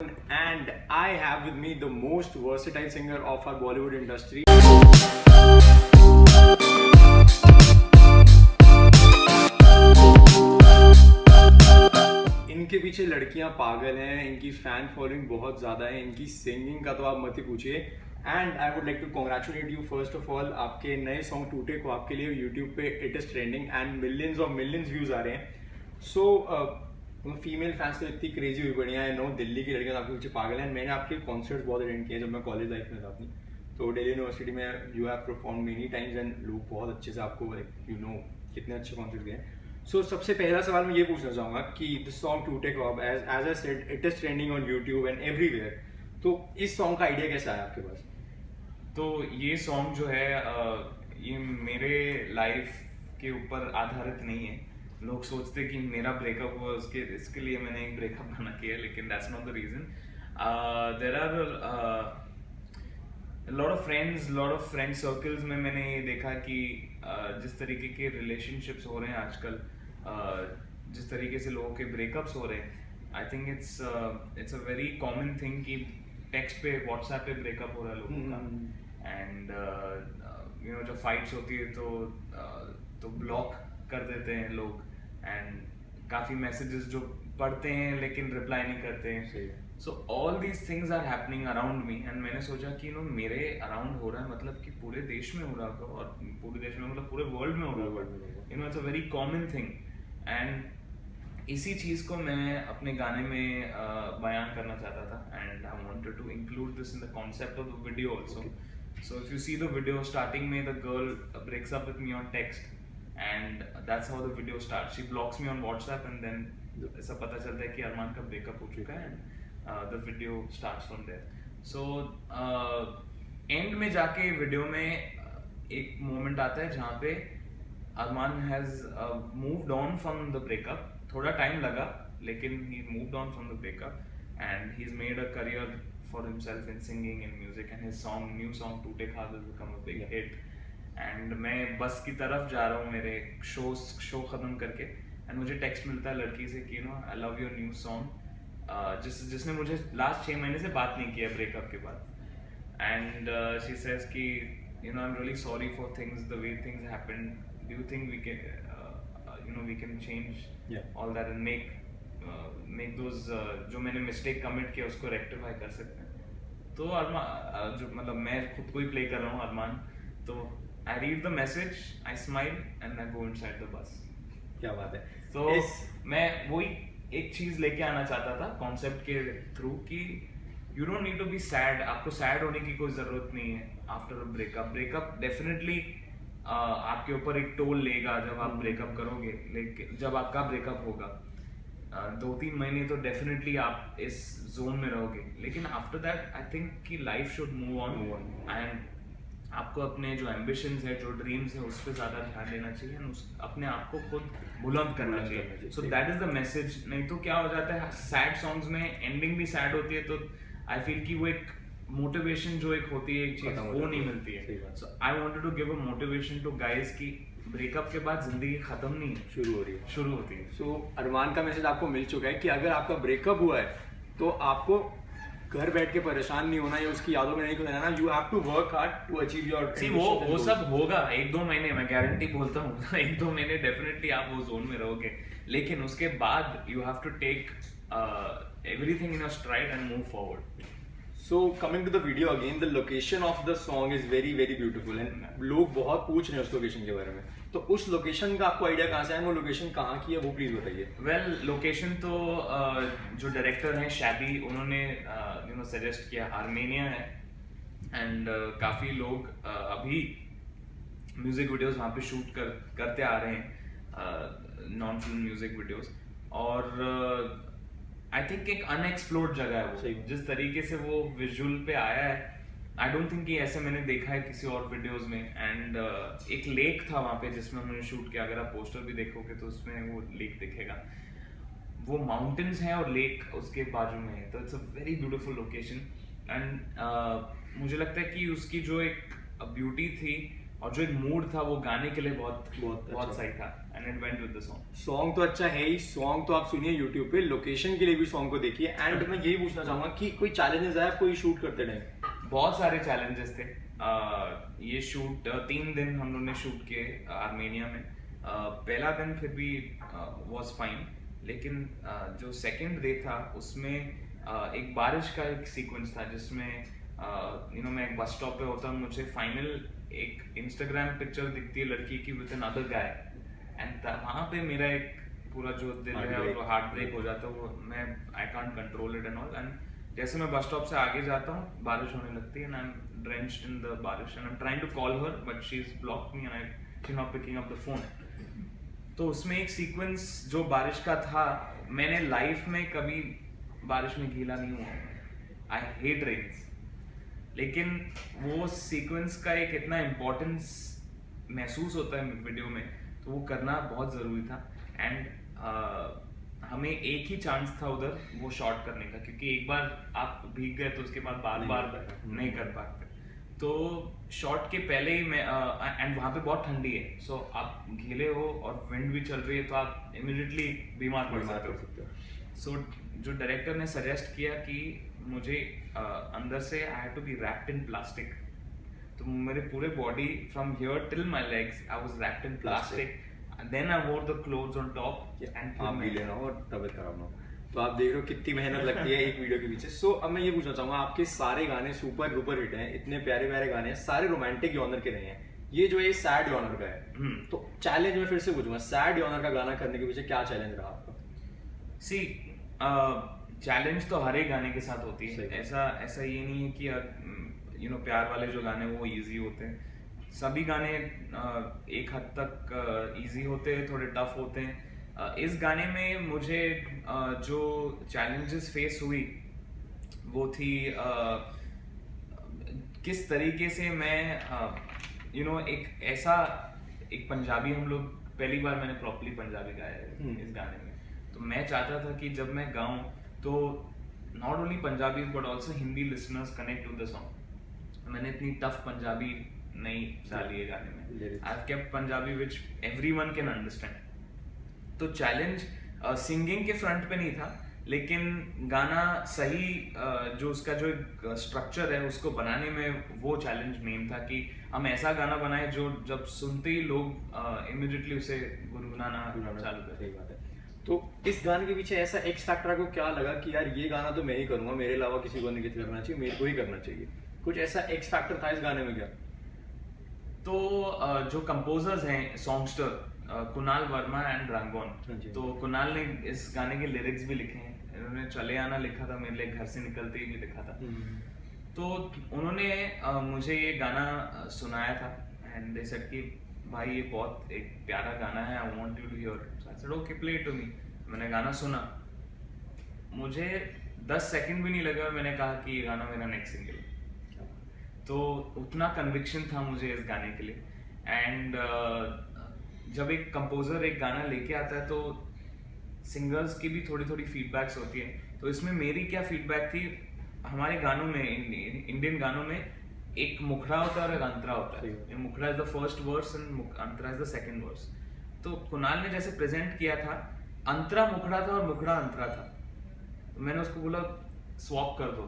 and I have with me the most versatile singer of our Bollywood industry. इनके पीछे लड़कियां पागल हैं, इनकी फैन फॉलोइंग बहुत ज़्यादा है, इनकी सिंगिंग का तो आप मत ही पूछिए. And I would like to congratulate you first of all. आपके नए सॉन्ग टूटे को आपके लिए यूट्यूब पे it is trending and millions views आ रहे हैं. सो फीमेल फैंस तो इतनी क्रेजी हुई बढ़िया है. नो, दिल्ली की लड़कियां आपके पीछे पागल हैं. मैंने आपके कॉन्सर्ट्स बहुत अटेंड किए जब मैं कॉलेज लाइफ में था अपनी. तो दिल्ली यूनिवर्सिटी में you have perform many times and लोग बहुत अच्छे से आपको कितने अच्छे कॉन्सर्ट गए. सो सबसे पहला सवाल मैं ये पूछना चाहूँगा कि the song Toote Khwab as I said it is trending on YouTube and everywhere. तो इस सॉन्ग का आइडिया कैसा आया आपके पास? तो ये सॉन्ग जो है ये मेरे लाइफ के ऊपर आधारित नहीं है. लोग सोचते कि मेरा ब्रेकअप हुआ इसके लिए मैंने एक ब्रेकअप गाना किया, लेकिन that's not the reason. There are lot of friend circles में मैंने ये देखा कि जिस तरीके के रिलेशनशिप्स हो रहे हैं आजकल, जिस तरीके से लोगों के ब्रेकअप्स हो रहे हैं, I think it's a very common thing कि टेक्स्ट पे व्हाट्सएप पे ब्रेकअप हो रहा है लोगों का. एंड जब फाइट्स होती है तो ब्लॉक कर देते हैं लोग, एंड काफ़ी मैसेजेस जो पढ़ते हैं लेकिन रिप्लाई नहीं करते हैं. So all these things are happening around me, and मैंने सोचा कि मेरे अराउंड हो रहा है, मतलब कि पूरे देश में हो रहा होगा, और पूरे देश में मतलब पूरे वर्ल्ड में हो रहा होगा. It's a very common thing. And इसी चीज़ को मैं अपने गाने में बयान करना चाहता था, and I wanted to include this in the concept of the video also. So if you see the video, starting में the girl breaks up with me on text, and that's how the video starts. She blocks me on WhatsApp, and then ऐसा पता चलता है कि अरमान का breakup हो चुका है, and the video starts from there. So end में जाके video में एक moment आता है जहाँ पे अरमान has moved on from the breakup. थोड़ा time लगा, लेकिन he moved on from the breakup, and he's made a career for himself in singing and music, and his new song टूटे ख्वाब has become a big hit. And मैं बस की तरफ जा रहा हूँ मेरे शो ख़त्म करके, and मुझे टेक्स्ट मिलता है लड़की से कि I love your new song, जिसने मुझे लास्ट 6 महीने से बात नहीं किया ब्रेकअप के बाद. And she says कि I'm really sorry for the way things happened. Do you think we can change all that and make those जो मैंने मिस्टेक कमिट किया उसको रेक्टिफाई कर सकते हैं? तो अरमान जो मतलब मैं खुद को ही प्ले कर रहा हूँ अरमान. तो I read the message, I smile, and I go inside the bus. क्या बात है. तो मैं वही एक चीज लेके आना चाहता था कॉन्सेप्ट के थ्रू कि you don't need to be sad. आपको सैड होने की कोई जरूरत नहीं है आफ्टर अ ब्रेकअप डेफिनेटली आपके ऊपर एक टोल लेगा जब आप ब्रेकअप करोगे. लेकिन जब आपका ब्रेकअप होगा 2-3 महीने तो डेफिनेटली आप इस जोन में रहोगे, लेकिन आफ्टर दैट आई थिंक कि life should move on, and आपको अपने जो एम्बिशंस है, जो ड्रीम्स है, उस पर ज़्यादा ध्यान देना चाहिए, एंड अपने आप को खुद बुलंद करना चाहिए. So that is the message. नहीं तो क्या हो जाता है, सैड सॉन्ग्स में एंडिंग भी सैड होती है, तो आई फील कि वो एक मोटिवेशन जो एक होती है एक चीज़ वो नहीं मिलती है. So I wanted to give a motivation to guys की ब्रेकअप के बाद जिंदगी खत्म नहीं है, शुरू होती है. सो अरमान का मैसेज आपको मिल चुका है कि अगर आपका ब्रेकअप हुआ है तो आपको घर बैठ के परेशान नहीं होना या उसकी यादों में नहीं खोना. You have to work hard to achieve your. वो सब होगा 1-2 महीने, मैं गारंटी बोलता हूँ 1-2 महीने डेफिनेटली आप वो जोन में रहोगे, लेकिन उसके बाद you have to take everything in a stride and move forward. So coming to the video again, the location of the song is very beautiful, and लोग बहुत पूछ रहे हैं उस लोकेशन के बारे में. तो उस लोकेशन का आपको आइडिया कहाँ से आया, वो लोकेशन कहाँ की है, वो प्लीज बताइए. वेल लोकेशन तो जो डायरेक्टर हैं शैबी, उन्होंने सजेस्ट किया आर्मेनिया है, एंड काफ़ी लोग अभी म्यूजिक वीडियोस वहाँ पे शूट करते आ रहे हैं, नॉन फिल्म म्यूजिक वीडियोस. और आई थिंक एक अनएक्सप्लोर्ड जगह है वो, जिस तरीके से वो विजुअल पे आया है, आई डोंट थिंक कि ऐसे मैंने देखा है किसी और वीडियोस में. एंड एक लेक था वहाँ पे जिसमें उन्होंने शूट किया. अगर आप पोस्टर भी देखोगे तो उसमें वो लेक दिखेगा. वो माउंटेन्स हैं और लेक उसके बाजू में है, तो it's a very beautiful location. And मुझे लगता है कि उसकी जो एक ब्यूटी थी और जो एक मूड था वो गाने के लिए बहुत बहुत बहुत अच्छा। सही था and it went with the song. Song तो अच्छा है ही, सॉन्ग तो आप सुनिए यूट्यूब पे, लोकेशन के लिए भी सॉन्ग को देखिए। एंड मैं यही पूछना चाहूंगा कि कोई चैलेंजेस है आपको शूट करते टाइम? बहुत सारे चैलेंजेस थे। ये शूट 3 दिन हम लोग ने शूट किए आर्मेनिया में। पहला दिन फिर भी वाज फाइन, लेकिन जो सेकंड डे था उसमें एक बारिश का एक सीक्वेंस था जिसमें मैं एक बस स्टॉप पे होता हूँ, मुझे फाइनल एक इंस्टाग्राम पिक्चर दिखती है लड़की की विद अनदर गाय, एंड वहाँ पे मेरा एक पूरा जो दिल है वो हार्ट ब्रेक हो जाता है। वो मैं I can't control it and all. And जैसे मैं बस स्टॉप से आगे जाता हूँ बारिश होने लगती है and I am drenched in the baarish and I am trying to call her but she is block me and she not picking up the phone. तो उसमें एक सीक्वेंस जो बारिश का था, मैंने लाइफ में कभी बारिश में गीला नहीं हुआ, आई हेट रेन्स, लेकिन वो सीक्वेंस का एक इतना इम्पोर्टेंस महसूस होता है वीडियो में, तो वो करना बहुत ज़रूरी था। एंड हमें एक ही चांस था उधर वो शॉट करने का, क्योंकि एक बार आप भीग गए तो उसके बाद बार बार नहीं कर पाते। तो शॉट के पहले ही मैं एंड वहाँ पे बहुत ठंडी है, सो आप गीले हो और विंड भी चल रही है तो आप इमिडिएटली बीमार पड़ सकते हो। सो जो डायरेक्टर ने सजेस्ट किया कि मुझे अंदर से I have to be wrapped in plastic, तो मेरे पूरे body from here till my legs I was wrapped in plastic, then I wore the clothes on top and आप गीले ना हो और तबीयत खराब ना हो। तो आप देख रहे हो कितनी मेहनत लगती है एक वीडियो के पीछे। सो अब मैं ये पूछना चाहूंगा, आपके सारे गाने सुपर डुपर हिट हैं, इतने प्यारे प्यारे गाने हैं, सारे रोमांटिक जॉनर के रहे हैं, ये जो है सैड जॉनर का है। तो चैलेंज में फिर से पूछूंगा, सैड जॉनर का गाना करने के पीछे क्या चैलेंज रहा आपका? सी चैलेंज तो हर एक गाने के साथ होती है, ऐसा ये नहीं है कि प्यार वाले जो गाने वो इजी होते हैं। सभी गाने एक हद तक इजी होते हैं, थोड़े टफ होते हैं। इस गाने में मुझे जो चैलेंजेस फेस हुई वो थी किस तरीके से मैं एक पंजाबी, हम लोग पहली बार मैंने प्रॉपर्ली पंजाबी गाया है इस गाने में, तो मैं चाहता था कि जब मैं गाऊं तो not only Punjabi but also Hindi listeners connect to the song. मैंने इतनी टफ पंजाबी नहीं डाली है गाने में, I have kept Punjabi which everyone can understand. तो चैलेंज सिंगिंग के फ्रंट पे नहीं था, लेकिन गाना सही जो उसका जो स्ट्रक्चर है उसको बनाने में वो चैलेंज मेन था कि हम ऐसा गाना बनाए जो जब सुनते ही लोग इमिडिएटली उसे गुनगुनाना चालू करें। तो इस गाने के पीछे ऐसा एक्स फैक्टर को क्या लगा कि यार ये गाना तो मैं ही करूंगा, मेरे अलावा किसी को नहीं करना चाहिए, मेरे को ही करना चाहिए? कुछ ऐसा एक्स फैक्टर था इस गाने में क्या? तो जो कंपोजर्स हैं सॉन्गस्टर कुणाल वर्मा एंड रंगोन, तो कुणाल ने इस गाने के लिरिक्स भी लिखे हैं, इन्होंने चले आना लिखा था मेरे लिए, घर से निकलते ही भी लिखा था। तो उन्होंने मुझे ये गाना सुनाया था एंड दे सेड कि भाई ये बहुत एक प्यारा गाना है, I want you to hear. So I said okay play it to me. मैंने गाना सुना, मुझे 10 सेकंड भी नहीं लगा, मैंने कहा कि ये गाना मेरा नेक्स्ट सिंगल है। तो उतना कन्विक्शन था मुझे इस गाने के लिए। एंड जब एक कंपोजर एक गाना लेके आता है तो सिंगर्स की भी थोड़ी थोड़ी फीडबैक्स होती है। तो इसमें मेरी क्या फीडबैक थी, हमारे गानों में इंडियन गानों में एक मुखड़ा होता है और एक अंतरा होता है। Mukhda is the first verse and antara is the second verse. तो कुणाल ने जैसे प्रेजेंट किया था, अंतरा मुखड़ा था और मुखड़ा अंतरा था, तो मैंने उसको बोला स्वैप कर दो,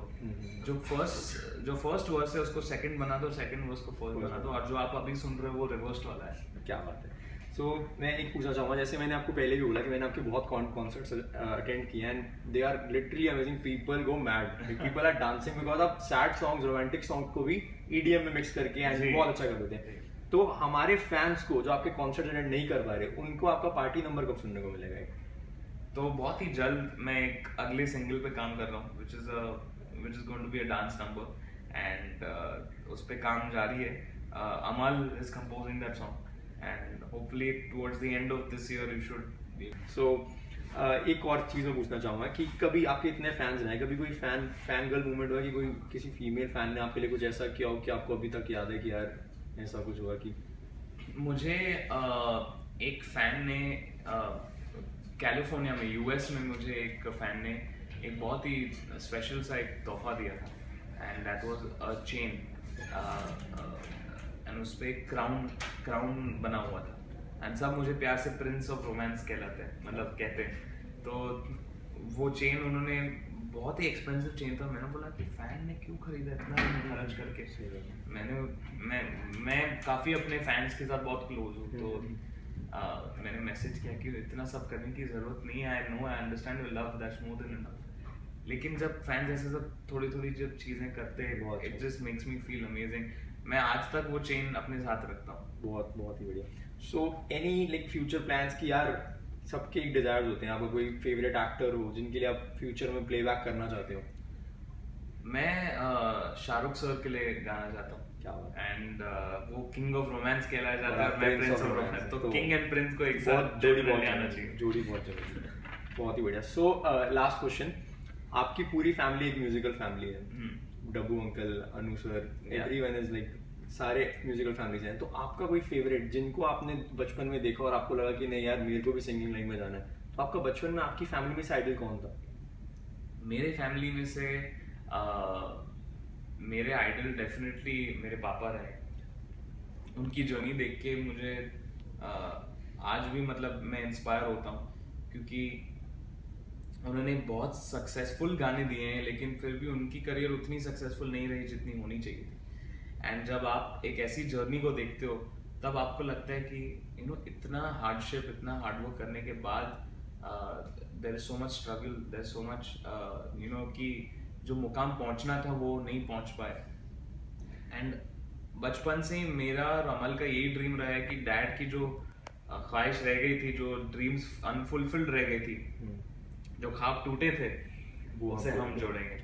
जो फर्स्ट वर्स है उसको सेकंड बना दो, सेकंड वर्स को फर्स्ट बना दो, और जो आप अभी सुन रहे हो वो रिवर्स्ड वाला है। क्या बात है। सो मैं एक पूछना चाहूँगा, जैसे मैंने आपको पहले भी बोला कि मैंने आपके बहुत कॉन्सर्ट्स अटेंड किए and they are literally amazing, people go mad, people are dancing because आप सैड सॉन्ग्स रोमांटिक सॉन्ग को भी EDM में मिक्स करके एंड बहुत अच्छा कर देते हैं। तो हमारे फैंस को जो आपके कॉन्सर्ट अटेंड नहीं कर पा रहे, उनको आपका पार्टी नंबर कब सुनने को मिलेगा? तो बहुत ही जल्द मैं एक अगले सिंगल पे काम कर रहा हूँ which is going to be a dance number and उस पे काम जारी है। Amal is composing that song and hopefully towards the end of this year you should be. So एक और चीज़ मैं पूछना चाहूँगा कि कभी आपके इतने फैंस रहे, कभी कोई फैन गर्ल मूवमेंट हुआ कि कोई किसी फीमेल फैन ने आपके लिए कुछ ऐसा किया हो कि आपको अभी तक याद है कि यार ऐसा कुछ हुआ? कि मुझे एक फैन ने कैलिफोर्निया में US में मुझे एक फैन ने एक बहुत ही स्पेशल सा एक तोहफा दिया था and that was a chain and उस पे क्राउन बना हुआ था एंड सब मुझे प्यार से प्रिंस ऑफ रोमांस कहलाते हैं, मतलब कहते हैं। तो वो चेन उन्होंने, बहुत ही एक्सपेंसिव चेन था, मैंने बोला कि फैन ने क्यों खरीदा इतना खर्च करके। मैं काफ़ी अपने फैंस के साथ बहुत क्लोज हूँ, तो मैंने मैसेज किया कि इतना सब करने की ज़रूरत नहीं है, I know I understand you love that's more than enough. लेकिन जब फैंस ऐसे सब थोड़ी जब चीज़ें करते हैं, it just makes me feel amazing. मैं आज तक वो चेन अपने साथ रखता हूँ। बहुत ही बढ़िया। So any like future plans की यार, सबके एक डिजायर्स होते हैं, आपका कोई फेवरेट एक्टर हो जिनके लिए आप फ्यूचर में प्लेबैक करना चाहते हो? मैं शाहरुख सर के लिए गाना चाहता हूँ, क्या बात। एंड वो किंग ऑफ रोमांस कहलाया जाता है, मैं प्रिंस ऑफ रोमांस, तो किंग एंड प्रिंस को एक साथ जोड़ी बहुत आना चाहिए। जोड़ी बहुत जरूरी है। बहुत ही बढ़िया। सो लास्ट क्वेश्चन, आपकी पूरी फैमिली एक म्यूजिकल फैमिली है, Dabbu uncle, Anu sir, everyone is like, सारे म्यूजिकल फैमिलीज हैं, तो आपका कोई फेवरेट जिनको आपने बचपन में देखा और आपको लगा कि नहीं यार मेरे को भी सिंगिंग लाइन में जाना है, तो आपका बचपन में आपकी फैमिली में से आइडल कौन था? मेरे फैमिली में से मेरे आइडल डेफिनेटली मेरे पापा रहे। उनकी जर्नी देख के मुझे आज भी मतलब मैं इंस्पायर होता हूँ, क्योंकि उन्होंने बहुत सक्सेसफुल गाने दिए हैं, लेकिन फिर भी उनकी करियर उतनी सक्सेसफुल नहीं रही जितनी होनी चाहिए थी। एंड जब आप एक ऐसी जर्नी को देखते हो, तब आपको लगता है कि इतना हार्डशिप, इतना हार्डवर्क करने के बाद there is so much struggle, there is so much कि जो मुकाम पहुंचना था वो नहीं पहुंच पाए। एंड बचपन से ही मेरा और अमल का यही ड्रीम रहा है कि डैड की जो ख्वाहिश रह गई थी, जो ड्रीम्स अनफुलफिल्ड रह गई थी, जो ख्वाब टूटे थे, वो उसे हम जोड़ेंगे।